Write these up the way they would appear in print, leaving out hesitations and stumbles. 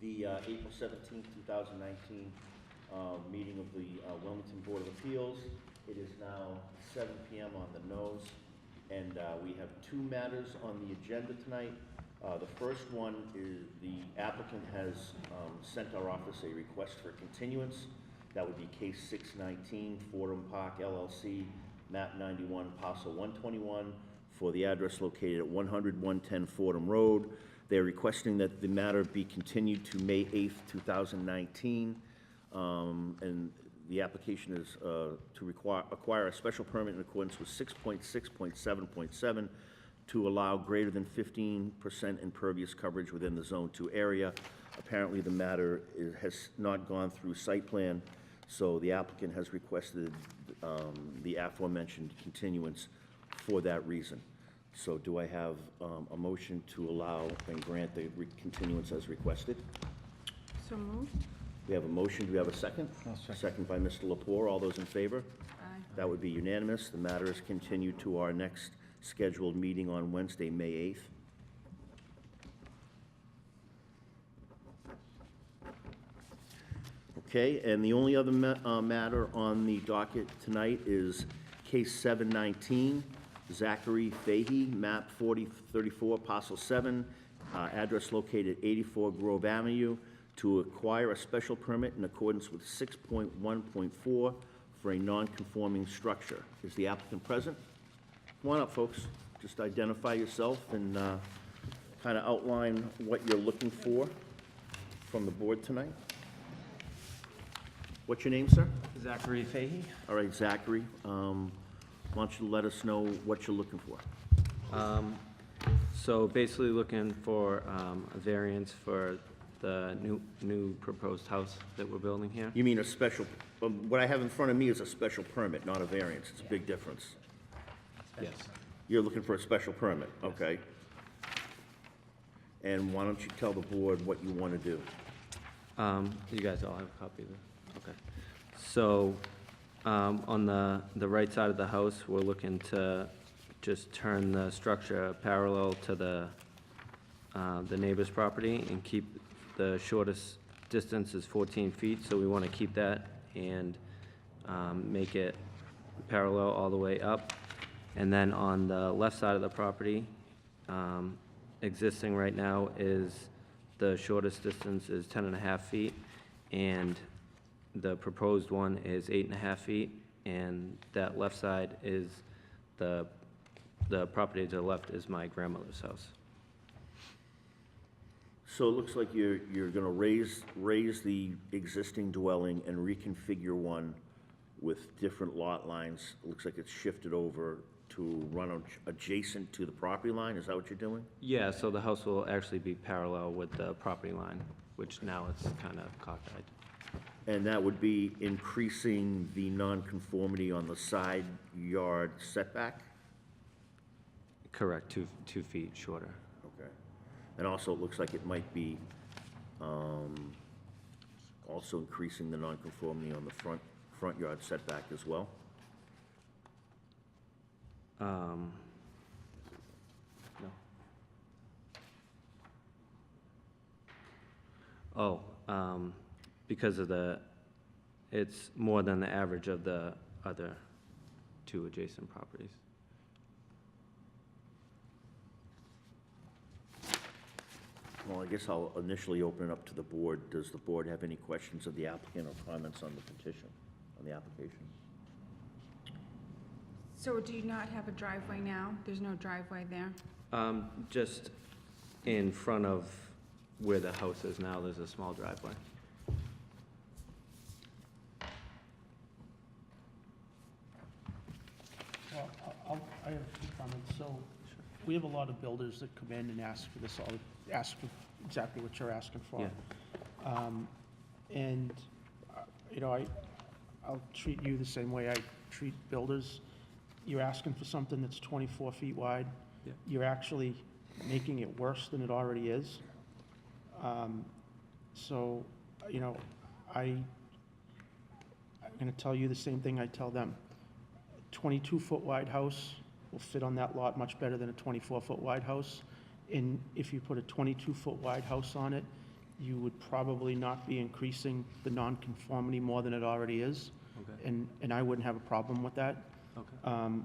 the April 17th, 2019 meeting of the Wilmington Board of Appeals. It is now 7 p.m. on the nose, and we have two matters on the agenda tonight. The first one is the applicant has sent our office a request for continuance. That would be case 619, Fordham Park LLC, map 91, parcel 121, for the address located at 100-110 Fordham Road. They're requesting that the matter be continued to May 8th, 2019. And the application is to acquire a special permit in accordance with 6.6.7.7 to allow greater than 15% impervious coverage within the Zone 2 area. Apparently the matter has not gone through site plan, so the applicant has requested the aforementioned continuance for that reason. So do I have a motion to allow and grant the continuance as requested? So moved. We have a motion. Do we have a second? Second by Mr. Lepore. All those in favor? Aye. That would be unanimous. The matter is continued to our next scheduled meeting on Wednesday, May 8th. Okay, and the only other matter on the docket tonight is case 719, Zachary Fahey, map 4034, parcel 7, address located 84 Grove Avenue, to acquire a special permit in accordance with 6.1.4 for a non-conforming structure. Is the applicant present? Come on up, folks. Just identify yourself and kind of outline what you're looking for from the board tonight. What's your name, sir? Zachary Fahey. All right, Zachary. Why don't you let us know what you're looking for? So basically looking for a variance for the new proposed house that we're building here. You mean a special, what I have in front of me is a special permit, not a variance. It's a big difference. Yes. You're looking for a special permit, okay? And why don't you tell the board what you want to do? You guys all have a copy of this? Okay. So on the right side of the house, we're looking to just turn the structure parallel to the neighbor's property and keep the shortest distance is 14 feet, so we want to keep that and make it parallel all the way up. And then on the left side of the property, existing right now is the shortest distance is 10.5 feet, and the proposed one is 8.5 feet, and that left side is the property to the left is my grandmother's house. So it looks like you're going to raise the existing dwelling and reconfigure one with different lot lines. It looks like it's shifted over to run adjacent to the property line. Is that what you're doing? Yeah, so the house will actually be parallel with the property line, which now it's kind of cockeyed. And that would be increasing the nonconformity on the side yard setback? Correct, two feet shorter. Okay. And also, it looks like it might be also increasing the nonconformity on the front yard setback as well? No. Oh, because of it's more than the average of the other two adjacent properties. Well, I guess I'll initially open it up to the board. Does the board have any questions of the applicant or comments on the petition, on the application? So do you not have a driveway now? There's no driveway there? Just in front of where the house is now, there's a small driveway. Well, I have a few comments. So we have a lot of builders that come in and ask for this, ask for exactly what you're asking for. Yeah. And, you know, I'll treat you the same way I treat builders. You're asking for something that's 24 feet wide. Yeah. You're actually making it worse than it already is. So, you know, I'm going to tell you the same thing I tell them. 22-foot wide house will fit on that lot much better than a 24-foot wide house. And if you put a 22-foot wide house on it, you would probably not be increasing the nonconformity more than it already is, Okay, and I wouldn't have a problem with that. okay.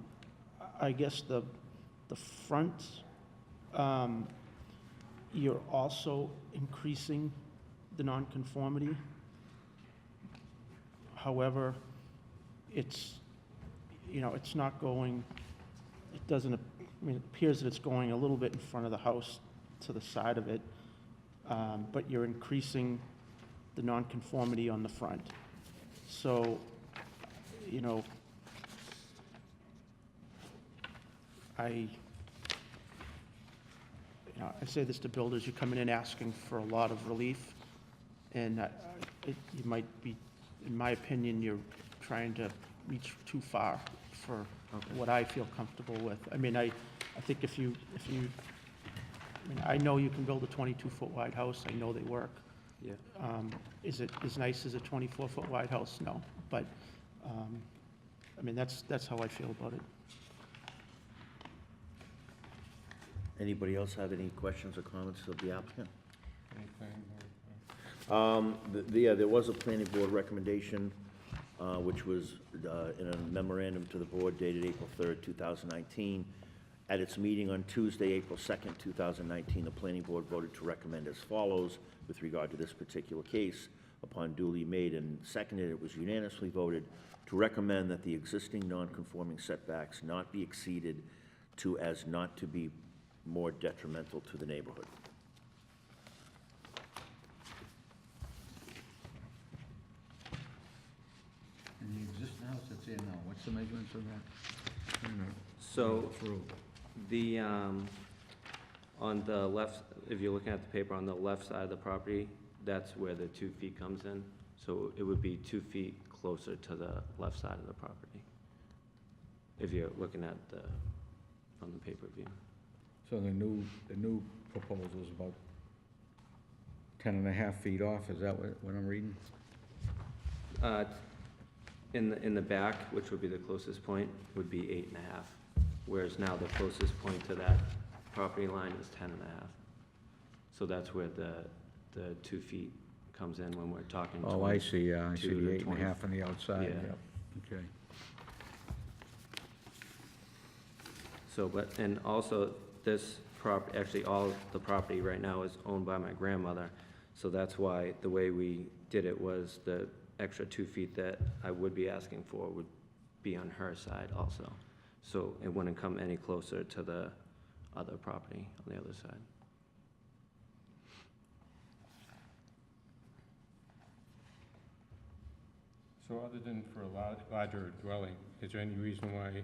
I guess the front, you're also increasing the nonconformity. However, it's, it's not going, it doesn't, it appears that it's going a little bit in front of the house to the side of it, but you're increasing the nonconformity on the front. So, I say this to builders, you come in and asking for a lot of relief, and you might be, in my opinion, you're trying to reach too far for what I feel comfortable with. I mean, I think if you, I know you can build a 22-foot wide house, I know they work. Yeah. Is it as nice as a 24-foot wide house? No, but, that's how I feel about it. Anybody else have any questions or comments of the applicant? There was a planning board recommendation, which was in a memorandum to the board dated April 3rd, 2019. At its meeting on Tuesday, April 2nd, 2019, the planning board voted to recommend as follows with regard to this particular case. Upon duly made and seconded, it was unanimously voted to recommend that the existing non-conforming setbacks not be exceeded to as not to be more detrimental to the neighborhood. And the existing house that's there now, what's the measurements of that? So, the, on the left, if you're looking at the paper, on the left side of the property, that's where the 2 feet comes in. So it would be 2 feet closer to the left side of the property, if you're looking at the, on the paper view. So the new proposal is about 10.5 feet off, is that what I'm reading? In the back, which would be the closest point, would be 8.5, whereas now the closest point to that property line is 10.5. So that's where the 2 feet comes in when we're talking. Oh, I see, I see 22 the to 8.5 on the outside, Yeah. yep, okay. So, but, and also, this prop, actually, all the property right now is owned by my grandmother, so that's why the way we did it was the extra 2 feet that I would be asking for would be on her side also. So it wouldn't come any closer to the other property on the other side. So other than for a larger dwelling, is there any reason why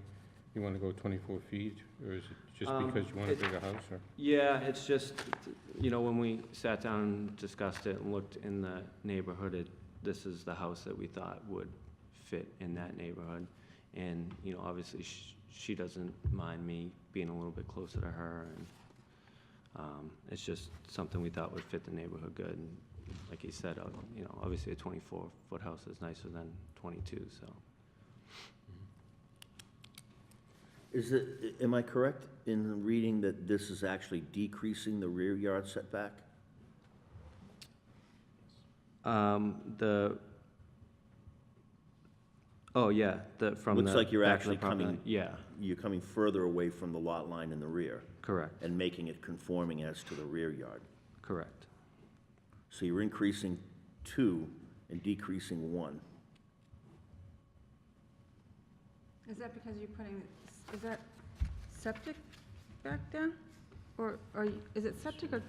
you want to go 24 feet? Or is it just because you want a bigger house? Or? Yeah, it's just, when we sat down and discussed it and looked in the neighborhood, this is the house that we thought would fit in that neighborhood. And, obviously, she doesn't mind me being a little bit closer to her. And it's just something we thought would fit the neighborhood good. And like he said, obviously a 24-foot house is nicer than 22, so. Am I correct in reading that this is actually decreasing the rear yard setback? Oh, yeah, from the Looks like you're back of the actually property coming. line. Yeah, You're coming further away from the lot line in the rear correct, and making it conforming as to the rear yard. correct. So you're increasing 2 and decreasing 1. Is that because you're putting, is that septic back there? Or is it septic or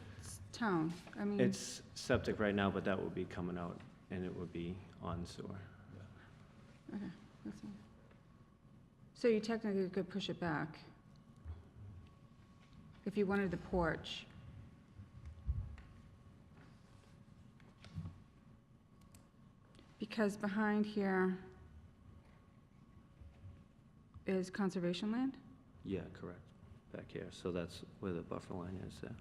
town? I mean. It's septic right now, but that will be coming out, and it would be on sewer. Okay, that's fine. So you technically could push it back if you wanted the porch. Because behind here is conservation land? Yeah, correct, back here, so that's where the buffer line is there.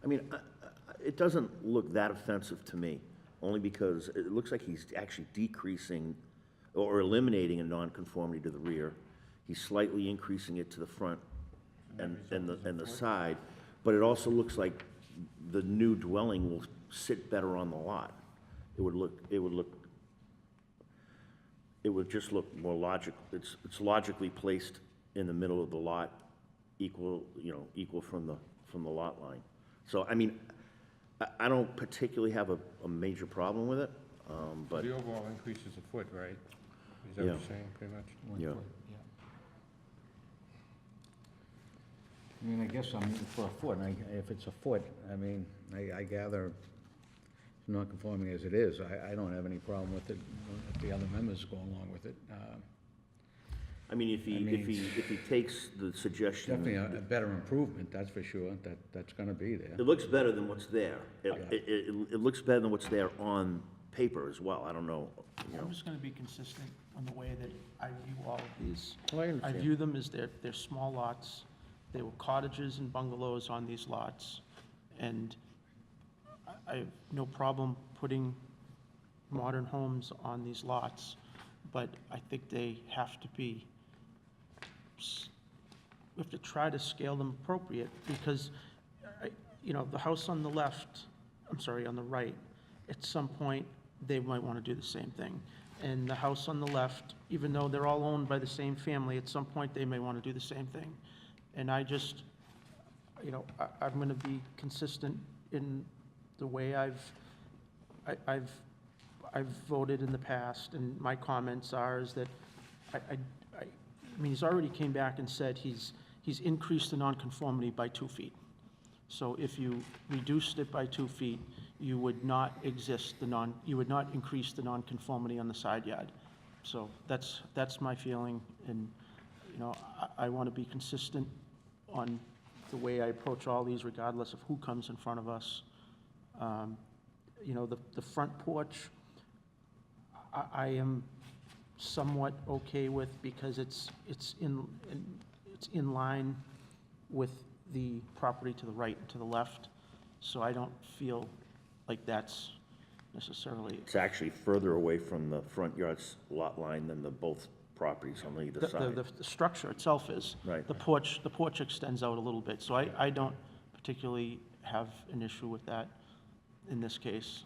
I mean, it doesn't look that offensive to me, only because it looks like he's actually decreasing or eliminating a nonconformity to the rear, He's slightly increasing it to the front and the side, but it also looks like the new dwelling will sit better on the lot. It would just look more logical. It's logically placed in the middle of the lot, equal from the lot line. So, I mean, I don't particularly have a major problem with it, but, The overall increase is a foot, right? Is that what Yeah. you're saying, pretty much? 1 Yeah. foot, yeah. I mean, I guess I'm for a foot, and if it's a foot, I mean, I gather, non-conforming as it is, I don't have any problem with it, if the other members go along with it. I mean, if he takes the suggestion. Definitely a better improvement, that's for sure, that's gonna be there. It looks better than what's there. It looks better than what's there on paper as well. I don't know, I'm just gonna be consistent on the way that I view all of these. Well, I I understand. view them as they're small lots. They were cottages and bungalows on these lots, and I have no problem putting modern homes on these lots, but I think they have to be, we have to try to scale them appropriate, because, the house on the left, on the right, at some point, they might want to do the same thing. And the house on the left, even though they're all owned by the same family, at some point, they may want to do the same thing. And I just, I'm going to be consistent in the way I've voted in the past, and my comments are is that I mean, he's already came back and said he's increased the nonconformity by 2 feet. So if you reduced it by 2 feet, you would not increase the nonconformity on the side yard. So that's my feeling, and, I want to be consistent on the way I approach all these, regardless of who comes in front of us. The front porch, I am somewhat okay with, because it's in line with the property to the right and to the left, so I don't feel like that's necessarily. It's actually further away from the front yard's lot line than the both properties on either side. The structure itself is. Right. The porch extends out a little bit, so I don't particularly have an issue with that in this case,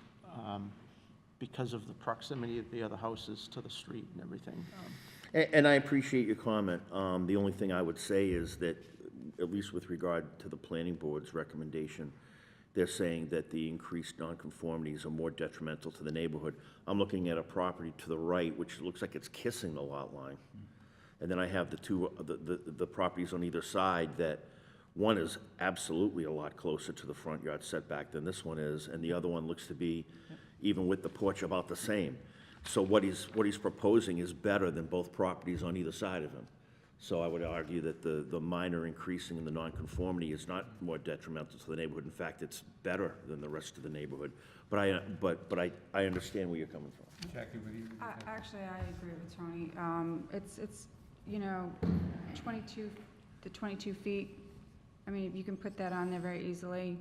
because of the proximity of the other houses to the street and everything. And I appreciate your comment. The only thing I would say is that, at least with regard to the planning board's recommendation, they're saying that the increased nonconformities are more detrimental to the neighborhood. I'm looking at a property to the right, which looks like it's kissing the lot line. And then I have the properties on either side that, one is absolutely a lot closer to the front yard setback than this one is, and the other one looks to be, even with the porch, about the same. So what he's proposing is better than both properties on either side of him. So I would argue that the minor increasing in the nonconformity is not more detrimental to the neighborhood. In fact, it's better than the rest of the neighborhood. But I understand where you're coming from. Jackie, what do you think? Actually, I agree with Tony. It's 22 feet. I mean, you can put that on there very easily.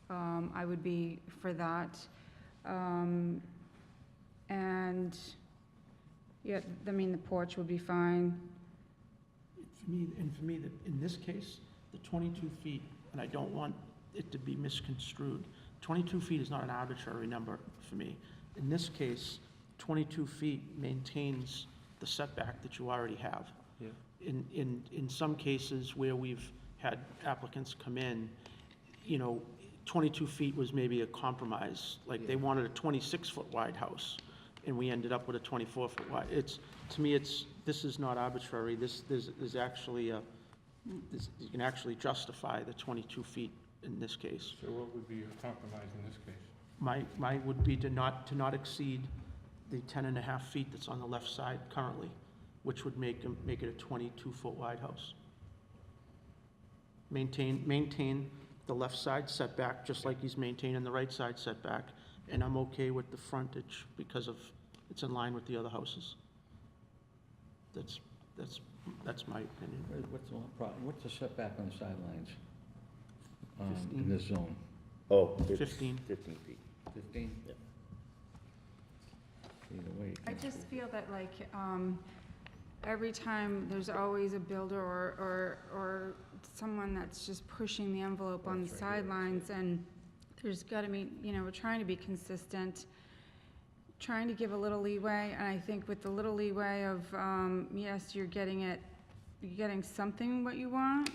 I would be for that. And, yeah, I mean, the porch would be fine. For me, in this case, the 22 feet, and I don't want it to be misconstrued, 22 feet is not an arbitrary number for me. In this case, 22 feet maintains the setback that you already have. Yeah. In some cases where we've had applicants come in, 22 feet was maybe a compromise. Like, they wanted a 26-foot wide house, and we ended up with a 24-foot wide. To me, this is not arbitrary. There's actually you can actually justify the 22 feet in this case. So what would be a compromise in this case? My would be to not exceed the 10.5 feet that's on the left side currently, which would make it a 22-foot wide house. Maintain the left side setback, just like he's maintaining the right side setback, and I'm okay with the frontage because it's in line with the other houses. That's my opinion. What's the setback on the sidelines? 15. In this zone? Oh, it's 15. 15 feet. 15? Yep. Either way. I just feel that, like, every time, there's always a builder or someone that's just pushing the envelope on the sidelines, and there's gotta be, you know, we're trying to be consistent, trying to give a little leeway, and I think with the little leeway of, yes, you're getting something what you want,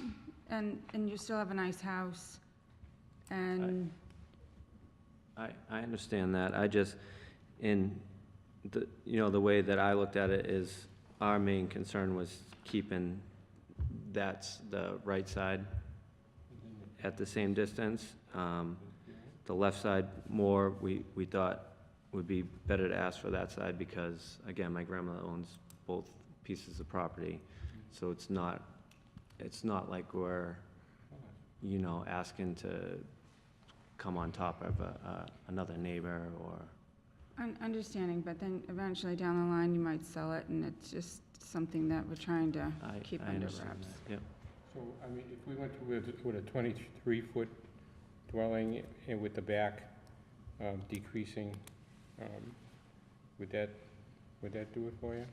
and you still have a nice house, and, I understand that. I just, in the, you know, the way that I looked at it is our main concern was keeping that's the right side at the same distance. The left side more, we thought would be better to ask for that side because, again, my grandmother owns both pieces of property. So it's not like we're, you know, asking to come on top of another neighbor or. understanding, but then eventually down the line, you might sell it, and it's just something that we're trying to keep I under understand wraps. that, Yep. So, I mean, if we went with a 23-foot dwelling and with the back decreasing, would that do it for you?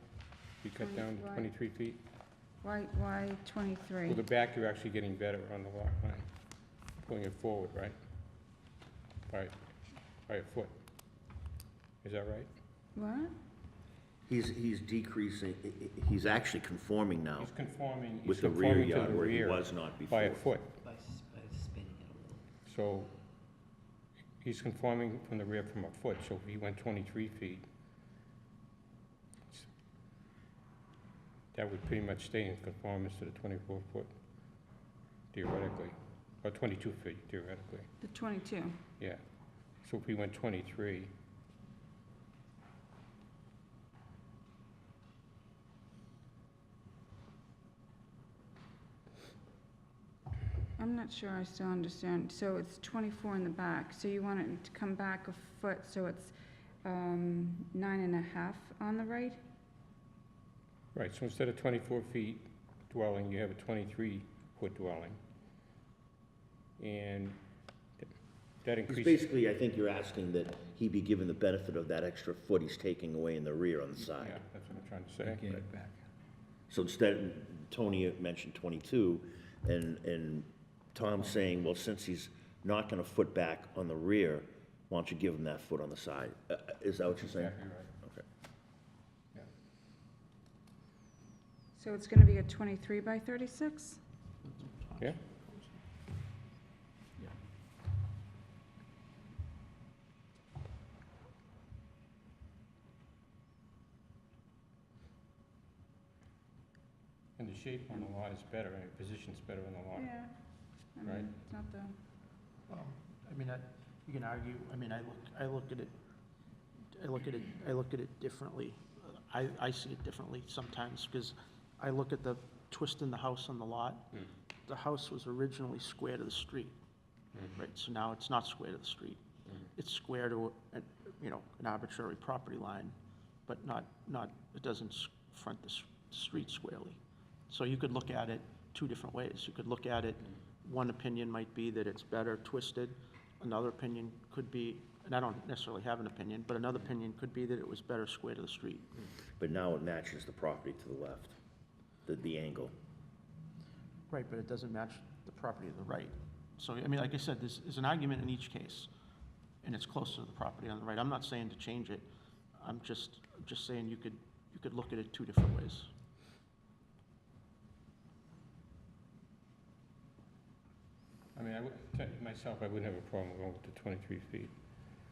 You cut down to Why? 23 feet? Why 23? Well, the back, you're actually getting better on the lot line, pulling it forward, right? By a foot. Is that right? What? He's decreasing, he's actually conforming now He's conforming, with he's the rear conforming to yard the where he rear was not by a before. foot. By spinning it a So little. he's conforming from the rear from a foot, so if he went 23 feet, that would pretty much stay in conformance to the 24-foot theoretically, or 22 feet theoretically, The 22. yeah. So if we went 23, I'm not sure I still understand. So it's 24 in the back, so you want it to come back a foot, so it's 9.5 on the right? right, so instead of 24 feet dwelling, you have a 23-foot dwelling. And that He's increases, basically, I think you're asking that he be given the benefit of that extra foot he's taking away in the rear on the yeah, side. that's what I'm trying to say. Gain it back. So instead, Tony mentioned 22, and Tom's saying, well, since he's not gonna foot back on the rear, why don't you give him that foot on the side? Is that what you're saying? Exactly right. Okay. So it's gonna be a 23 by 36? Yeah? And the shape on the lot is better, and the position's better on the lot. Yeah. I Right. mean, it's not the, Well, I mean, you can argue, I mean, I look at it differently. I see it differently sometimes, because I look at the twist in the house on the lot. Mm. The house was originally square to the street, right? So now it's not square to the street. It's square to, you know, an arbitrary property line, but not, it doesn't front the street squarely. So you could look at it two different ways. You could look at it, one opinion might be that it's better twisted. Another opinion could be, and I don't necessarily have an opinion, but another opinion could be that it was better square to the street. But now it matches the property to the left, the angle. Right, but it doesn't match the property to the right. So, I mean, like I said, there's an argument in each case, and it's closer to the property on the right. I'm not saying to change it. I'm just saying you could look at it two different ways. I mean, myself, I wouldn't have a problem going with the 23 feet,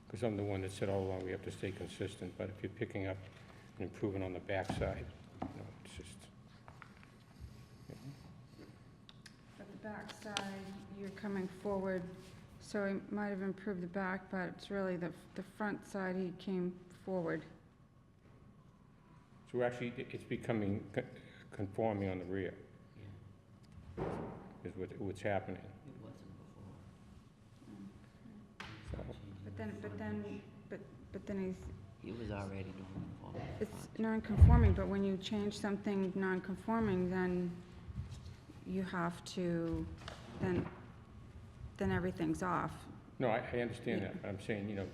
because I'm the one that said all along we have to stay consistent, but if you're picking up and improving on the backside, you know, it's just, at the back side, you're coming forward, so he might have improved the back, but it's really the front side, he came forward. so actually, it's becoming conforming on the rear, Yeah, is what's happening. it wasn't before. So, But then He was already non-conforming. it's non-conforming, but when you change something non-conforming, then you have to, then everything's off. no, I understand that, but I'm saying, you know,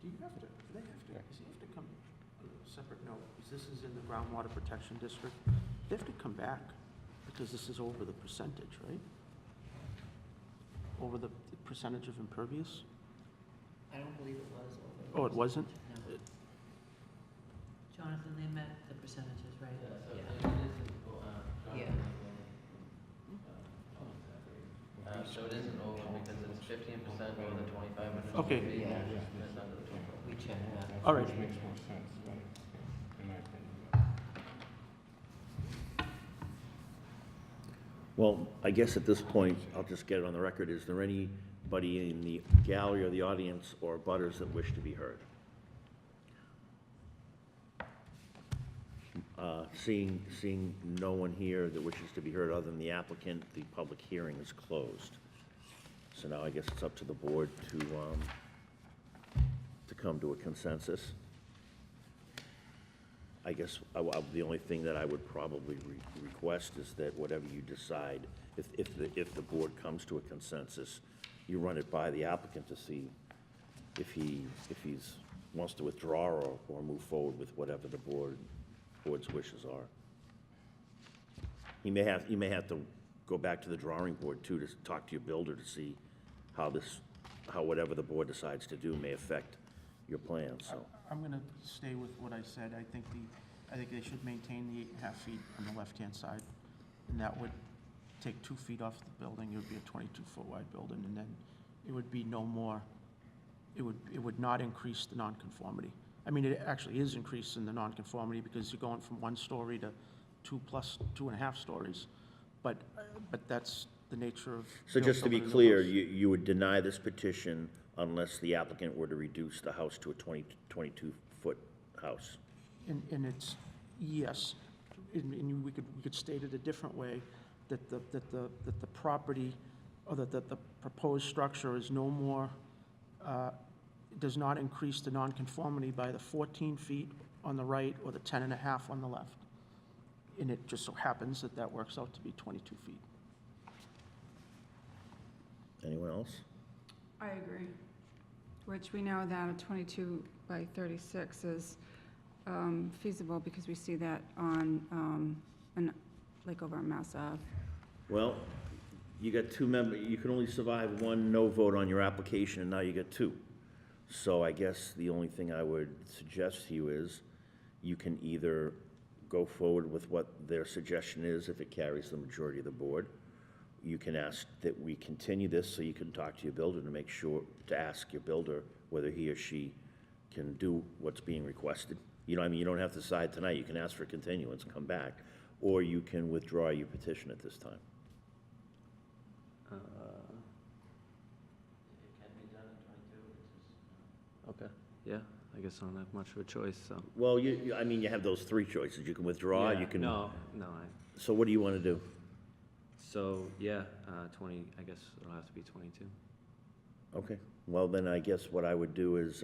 Do you have to, do they have to, does he have to come Separate note, because this is in the groundwater protection district, they have to come back, because this is over the percentage, right? Over the percentage of impervious? I don't believe it was over. Oh, it wasn't? No. Jonathan, they met the percentages, right? Yeah. Yeah. So it isn't over because it's 15% over the 25. Okay. Yeah. It's under the 25. We checked that. All right. Which makes more sense, in my opinion. Well, I guess at this point, I'll just get it on the record, is there anybody in the gallery or the audience or butters that wish to be heard? Seeing no one here that wishes to be heard other than the applicant, the public hearing is closed. So now I guess it's up to the board to come to a consensus. I guess the only thing that I would probably request is that whatever you decide, if the board comes to a consensus, you run it by the applicant to see if he's wants to withdraw or move forward with whatever the board's wishes are. You may have to go back to the drawing board too, to talk to your builder to see how whatever the board decides to do may affect your plans, so. I'm gonna stay with what I said. I think they should maintain the 8.5 feet on the left-hand side, and that would take 2 feet off the building. It would be a 22-foot wide building, and then it would be no more, it would not increase the nonconformity. I mean, it actually is increasing the nonconformity because you're going from 1 story to 2 plus 2.5 stories. But that's the nature of. So just to be clear, you would deny this petition unless the applicant were to reduce the house to a 22-foot house? And it's, yes, and we could state it a different way, that the property, or that the proposed structure is no more, does not increase the nonconformity by the 14 feet on the right or the 10.5 on the left. And it just so happens that that works out to be 22 feet. Anyone else? I agree. Which we know that a 22 by 36 is feasible because we see that on, like over on Mass Ave. Well, you got 2 members, you can only survive 1 no vote on your application, and now you got 2. So I guess the only thing I would suggest to you is you can either go forward with what their suggestion is if it carries the majority of the board. You can ask that we continue this so you can talk to your builder to make sure, to ask your builder whether he or she can do what's being requested. You know, I mean, you don't have to decide tonight. You can ask for continuance and come back, or you can withdraw your petition at this time. It can be done at 22, it's just, Okay, yeah, I guess I don't have much of a choice, so. Well, I mean, you have those 3 choices. You can withdraw, Yeah, you can. No, So what do you want to do? so, yeah, 20, I guess it'll have to be 22. Okay, well, then I guess what I would do is,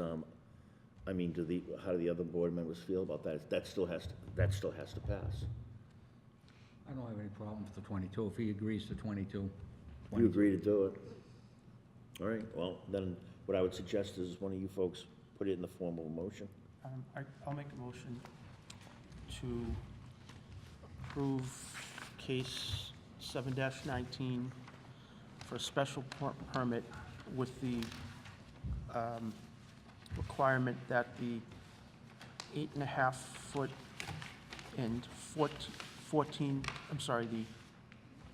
I mean, how do the other board members feel about that? That still has to pass. I don't have any problem with the 22. If he agrees to 22. You agree to do it? All right, well, then what I would suggest is one of you folks put it in the form of a motion. I'll make a motion to approve case 7-19 for a special permit with the requirement that the 8.5 foot and 14, I'm sorry, the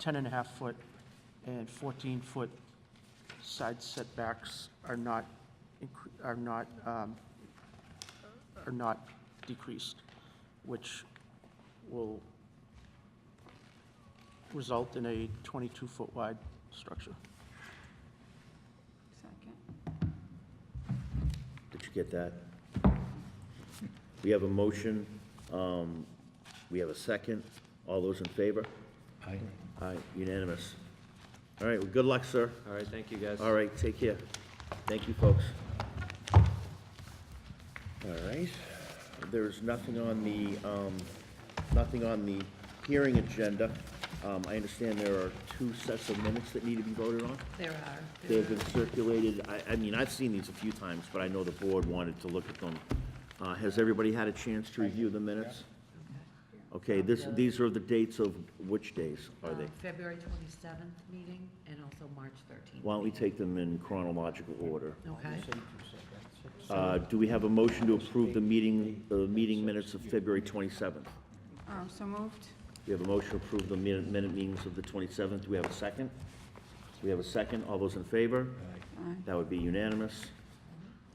10.5 foot and 14 foot side setbacks are not decreased, which will result in a 22-foot wide structure. Second. Did you get that? We have a motion, we have a second. All those in favor? Aye. Aye, unanimous. All right, well, good luck, sir. All right, thank you, guys. All right, take care. Thank you, folks. All right, there's nothing on the hearing agenda. I understand there are 2 sets of minutes that need to be voted on. There are. They've been circulated, I mean, I've seen these a few times, but I know the board wanted to look at them Has everybody had a chance to review the minutes? Okay, these are the dates of which days are they? February 27th meeting and also March 13th. Why don't we take them in chronological order? Okay. Do we have a motion to approve the meeting minutes of February 27th? Oh, so moved? We have a motion to approve the minute meetings of the 27th. Do we have a second? We have a second. All those in favor? Aye. That would be unanimous.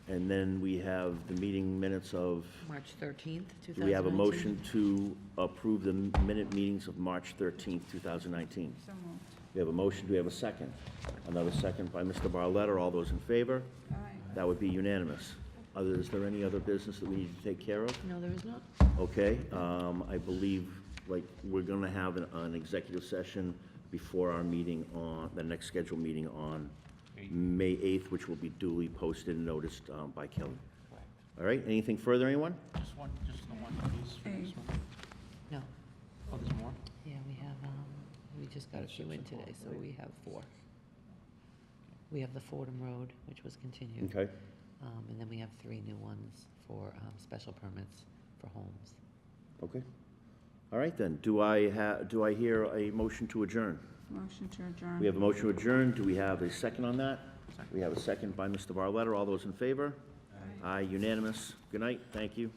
And then we have the meeting minutes of, March 13th, 2019. do we have a motion to approve the minute meetings of March 13th, 2019? So moved. We have a motion. Do we have a second? Another second by Mr. Barletta. All those in favor? Aye. That would be unanimous. Is there any other business that we need to take care of? No, there is not. Okay, I believe, like, we're gonna have an executive session before our meeting on, the next scheduled meeting on May 8th, which will be duly posted and noticed by Kelly. All right, anything further, anyone? Just the one piece for this one? No. Oh, there's more? Yeah, we have, we just got a few in today, so we have 4. We have the Fordham Road, which was continued. Okay, And then we have 3 new ones for special permits for homes. okay. All right, then, do I hear a motion to adjourn? Motion to adjourn. We have a motion to adjourn. Do we have a second on that? We have a second by Mr. Barletta. All those in favor? Aye, unanimous. Good night, thank you.